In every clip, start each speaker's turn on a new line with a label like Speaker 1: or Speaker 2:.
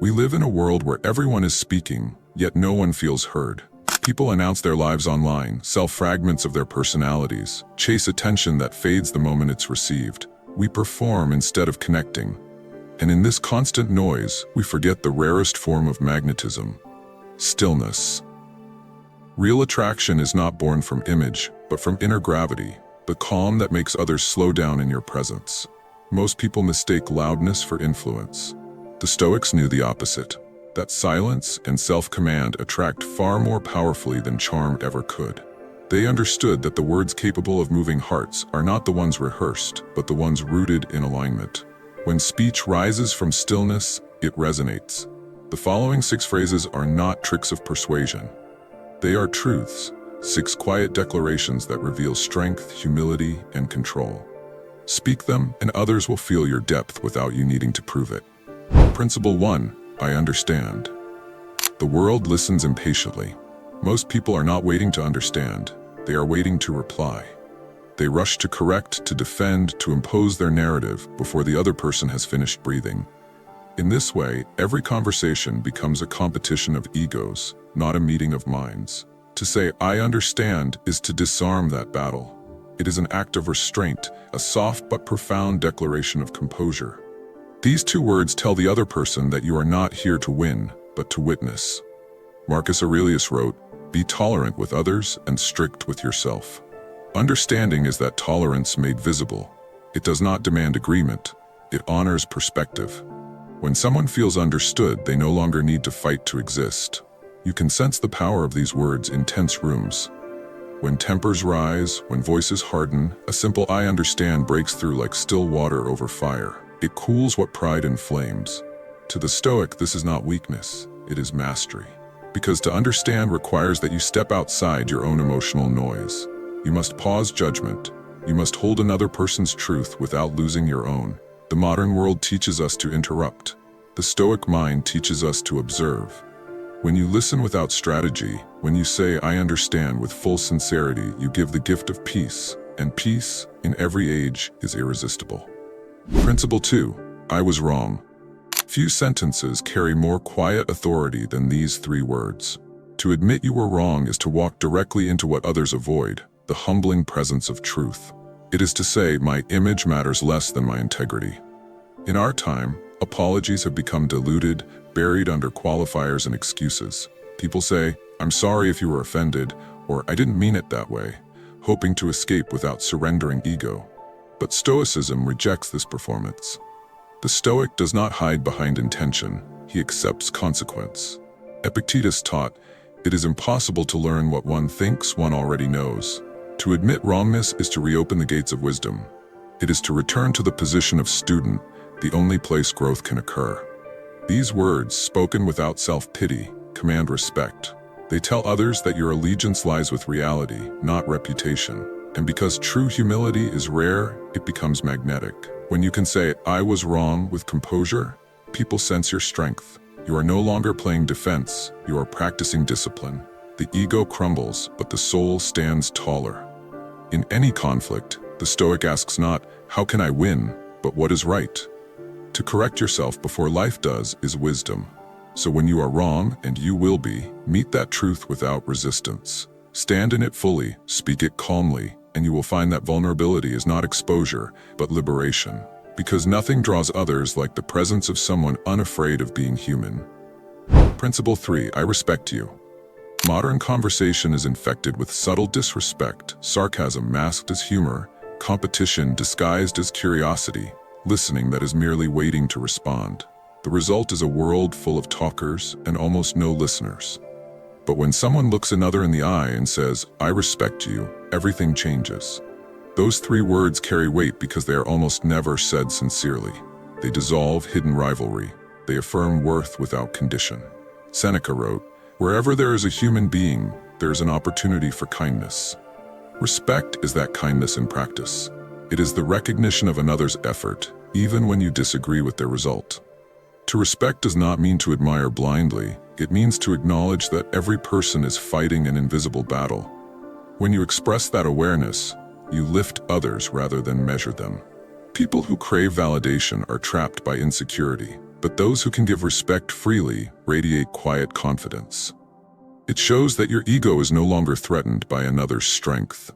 Speaker 1: We live in a world where everyone is speaking, yet no one feels heard. People announce their lives online, sell fragments of their personalities, chase attention that fades the moment it's received. We perform instead of connecting. And in this constant noise, we forget the rarest form of magnetism: stillness. Real attraction is not born from image, but from inner gravity, the calm that makes others slow down in your presence. Most people mistake loudness for influence. The Stoics knew the opposite, that silence and self-command attract far more powerfully than charm ever could. They understood that the words capable of moving hearts are not the ones rehearsed, but the ones rooted in alignment. When speech rises from stillness, it resonates. The following 6 phrases are not tricks of persuasion. They are truths, 6 quiet declarations that reveal strength, humility, and control. Speak them, and others will feel your depth without you needing to prove it. Principle 1. I understand. The world listens impatiently. Most people are not waiting to understand. They are waiting to reply. They rush to correct, to defend, to impose their narrative before the other person has finished breathing. In this way, every conversation becomes a competition of egos, not a meeting of minds. To say, "I understand," is to disarm that battle. It is an act of restraint, a soft but profound declaration of composure. These 2 words tell the other person that you are not here to win, but to witness. Marcus Aurelius wrote, "Be tolerant with others and strict with yourself." Understanding is that tolerance made visible. It does not demand agreement. It honors perspective. When someone feels understood, they no longer need to fight to exist. You can sense the power of these words in tense rooms. When tempers rise, when voices harden, a simple "I understand" breaks through like still water over fire. It cools what pride inflames. To the Stoic, this is not weakness, it is mastery. Because to understand requires that you step outside your own emotional noise. You must pause judgment. You must hold another person's truth without losing your own. The modern world teaches us to interrupt. The Stoic mind teaches us to observe. When you listen without strategy, when you say "I understand" with full sincerity, you give the gift of peace, and peace, in every age, is irresistible. Principle 2. I was wrong. Few sentences carry more quiet authority than these 3 words. To admit you were wrong is to walk directly into what others avoid, the humbling presence of truth. It is to say, my image matters less than my integrity. In our time, apologies have become diluted, buried under qualifiers and excuses. People say, "I'm sorry if you were offended," or "I didn't mean it that way," hoping to escape without surrendering ego. But Stoicism rejects this performance. The Stoic does not hide behind intention, he accepts consequence. Epictetus taught, "It is impossible to learn what one thinks one already knows." To admit wrongness is to reopen the gates of wisdom. It is to return to the position of student, the only place growth can occur. These words, spoken without self-pity, command respect. They tell others that your allegiance lies with reality, not reputation. And because true humility is rare, it becomes magnetic. When you can say, "I was wrong" with composure, people sense your strength. You are no longer playing defense, you are practicing discipline. The ego crumbles, but the soul stands taller. In any conflict, the Stoic asks not, "How can I win?" but "What is right?" To correct yourself before life does is wisdom. So when you are wrong, and you will be, meet that truth without resistance. Stand in it fully, speak it calmly, and you will find that vulnerability is not exposure, but liberation. Because nothing draws others like the presence of someone unafraid of being human. Principle 3. I respect you. Modern conversation is infected with subtle disrespect, sarcasm masked as humor, competition disguised as curiosity, listening that is merely waiting to respond. The result is a world full of talkers and almost no listeners. But when someone looks another in the eye and says, "I respect you," everything changes. Those 3 words carry weight because they are almost never said sincerely. They dissolve hidden rivalry. They affirm worth without condition. Seneca wrote, "Wherever there is a human being, there is an opportunity for kindness." Respect is that kindness in practice. It is the recognition of another's effort, even when you disagree with their result. To respect does not mean to admire blindly. It means to acknowledge that every person is fighting an invisible battle. When you express that awareness, you lift others rather than measure them. People who crave validation are trapped by insecurity. but those who can give respect freely radiate quiet confidence. It shows that your ego is no longer threatened by another's strength.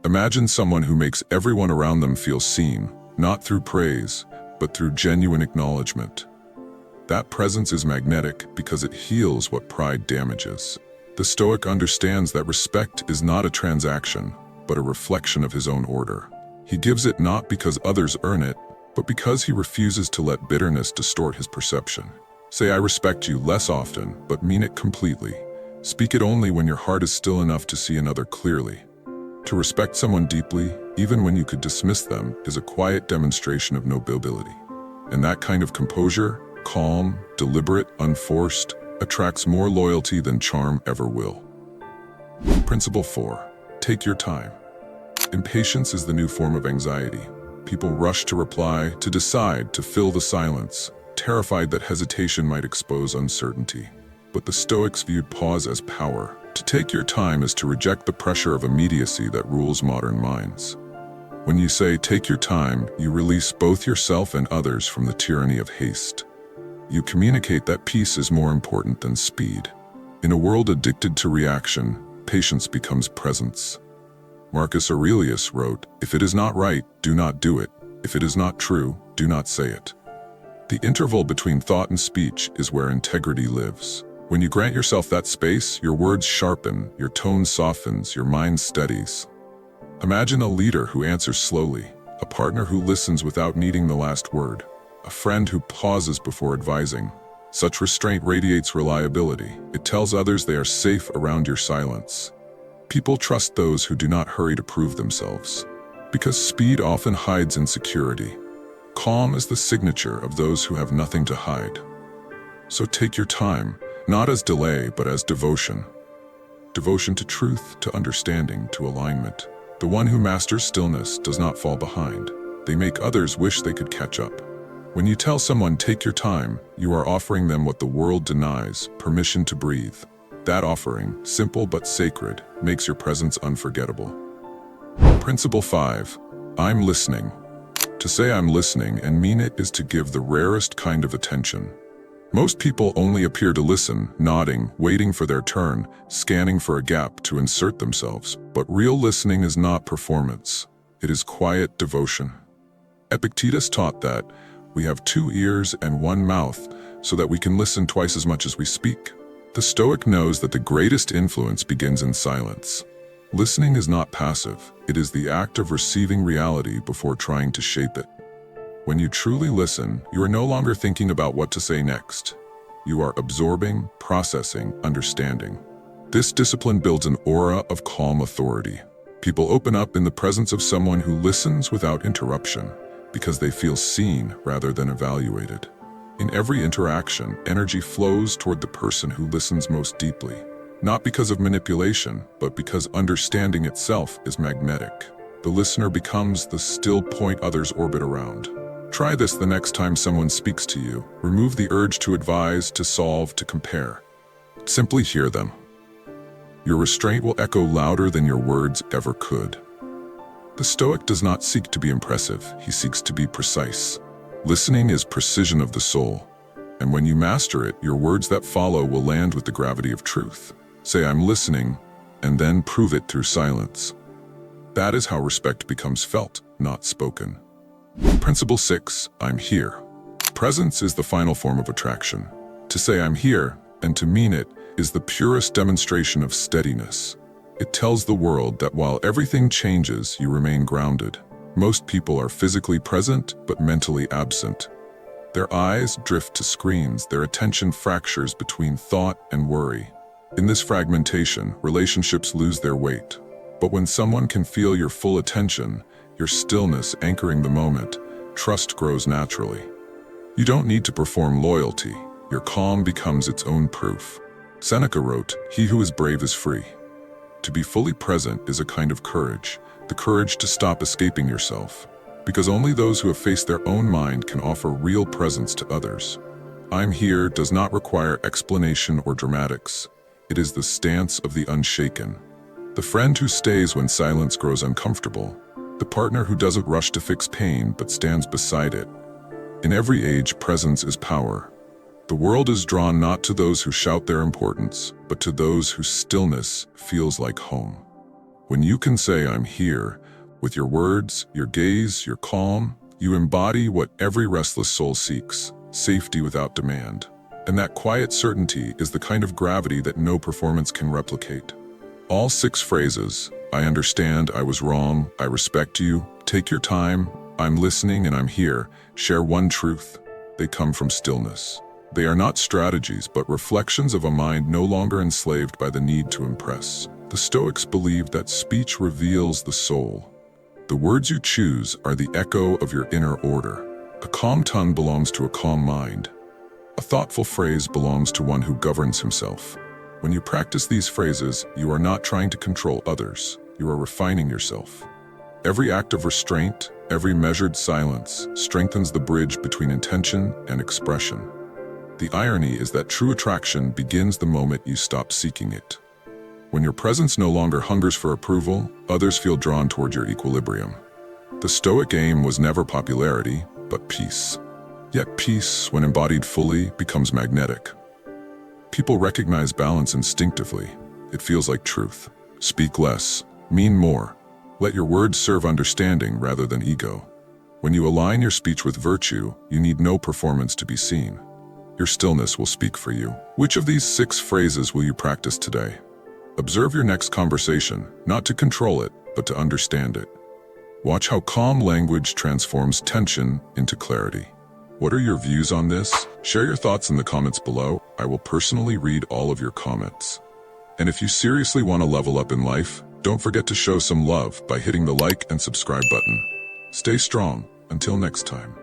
Speaker 1: Imagine someone who makes everyone around them feel seen, not through praise, but through genuine acknowledgement. That presence is magnetic because it heals what pride damages. The Stoic understands that respect is not a transaction, but a reflection of his own order. He gives it not because others earn it, but because he refuses to let bitterness distort his perception. Say, "I respect you" less often, but mean it completely. Speak it only when your heart is still enough to see another clearly. To respect someone deeply, even when you could dismiss them, is a quiet demonstration of nobility. And that kind of composure, calm, deliberate, unforced, attracts more loyalty than charm ever will. Principle 4. Take your time. Impatience is the new form of anxiety. People rush to reply, to decide, to fill the silence, terrified that hesitation might expose uncertainty. But the Stoics viewed pause as power. To take your time is to reject the pressure of immediacy that rules modern minds. When you say, "take your time," you release both yourself and others from the tyranny of haste. You communicate that peace is more important than speed. In a world addicted to reaction, patience becomes presence. Marcus Aurelius wrote, "If it is not right, do not do it. If it is not true, do not say it." The interval between thought and speech is where integrity lives. When you grant yourself that space, your words sharpen, your tone softens, your mind steadies. Imagine a leader who answers slowly, a partner who listens without needing the last word, a friend who pauses before advising. Such restraint radiates reliability. It tells others they are safe around your silence. People trust those who do not hurry to prove themselves, because speed often hides insecurity. Calm is the signature of those who have nothing to hide. So take your time, not as delay, but as devotion. Devotion to truth, to understanding, to alignment. The one who masters stillness does not fall behind. They make others wish they could catch up. When you tell someone, "take your time," you are offering them what the world denies: permission to breathe. That offering, simple but sacred, makes your presence unforgettable. Principle 5. I'm listening. To say "I'm listening" and mean it is to give the rarest kind of attention. Most people only appear to listen, nodding, waiting for their turn, scanning for a gap to insert themselves. But real listening is not performance. It is quiet devotion. Epictetus taught that we have 2 ears and 1 mouth so that we can listen twice as much as we speak. The Stoic knows that the greatest influence begins in silence. Listening is not passive. It is the act of receiving reality before trying to shape it. When you truly listen, you are no longer thinking about what to say next. You are absorbing, processing, understanding. This discipline builds an aura of calm authority. People open up in the presence of someone who listens without interruption, because they feel seen rather than evaluated. In every interaction, energy flows toward the person who listens most deeply, not because of manipulation, but because understanding itself is magnetic. The listener becomes the still point others orbit around. Try this the next time someone speaks to you. Remove the urge to advise, to solve, to compare. Simply hear them. Your restraint will echo louder than your words ever could. The Stoic does not seek to be impressive, he seeks to be precise. Listening is precision of the soul, and when you master it, your words that follow will land with the gravity of truth. Say, "I'm listening," and then prove it through silence. That is how respect becomes felt, not spoken. Principle 6. I'm here. Presence is the final form of attraction. To say "I'm here" and to mean it is the purest demonstration of steadiness. It tells the world that while everything changes, you remain grounded. Most people are physically present, but mentally absent. Their eyes drift to screens, their attention fractures between thought and worry. In this fragmentation, relationships lose their weight. But when someone can feel your full attention, your stillness anchoring the moment, trust grows naturally. You don't need to perform loyalty. Your calm becomes its own proof. Seneca wrote, "He who is brave is free." To be fully present is a kind of courage, the courage to stop escaping yourself. Because only those who have faced their own mind can offer real presence to others. "I'm here" does not require explanation or dramatics. It is the stance of the unshaken. The friend who stays when silence grows uncomfortable. The partner who doesn't rush to fix pain but stands beside it. In every age, presence is power. The world is drawn not to those who shout their importance, but to those whose stillness feels like home. When you can say, "I'm here," with your words, your gaze, your calm, you embody what every restless soul seeks: safety without demand. And that quiet certainty is the kind of gravity that no performance can replicate. All 6 phrases, "I understand," "I was wrong," "I respect you," "Take your time," "I'm listening," and "I'm here," share one truth: they come from stillness. They are not strategies, but reflections of a mind no longer enslaved by the need to impress. The Stoics believed that speech reveals the soul. The words you choose are the echo of your inner order. A calm tongue belongs to a calm mind. A thoughtful phrase belongs to one who governs himself. When you practice these phrases, you are not trying to control others. You are refining yourself. Every act of restraint, every measured silence, strengthens the bridge between intention and expression. The irony is that true attraction begins the moment you stop seeking it. When your presence no longer hungers for approval, others feel drawn toward your equilibrium. The Stoic aim was never popularity, but peace. Yet peace, when embodied fully, becomes magnetic. People recognize balance instinctively. It feels like truth. Speak less, mean more. Let your words serve understanding rather than ego. When you align your speech with virtue, you need no performance to be seen. Your stillness will speak for you. Which of these 6 phrases will you practice today? Observe your next conversation, not to control it, but to understand it. Watch how calm language transforms tension into clarity. What are your views on this? Share your thoughts in the comments below. I will personally read all of your comments. And if you seriously want to level up in life, don't forget to show some love by hitting the like and subscribe button. Stay strong. Until next time.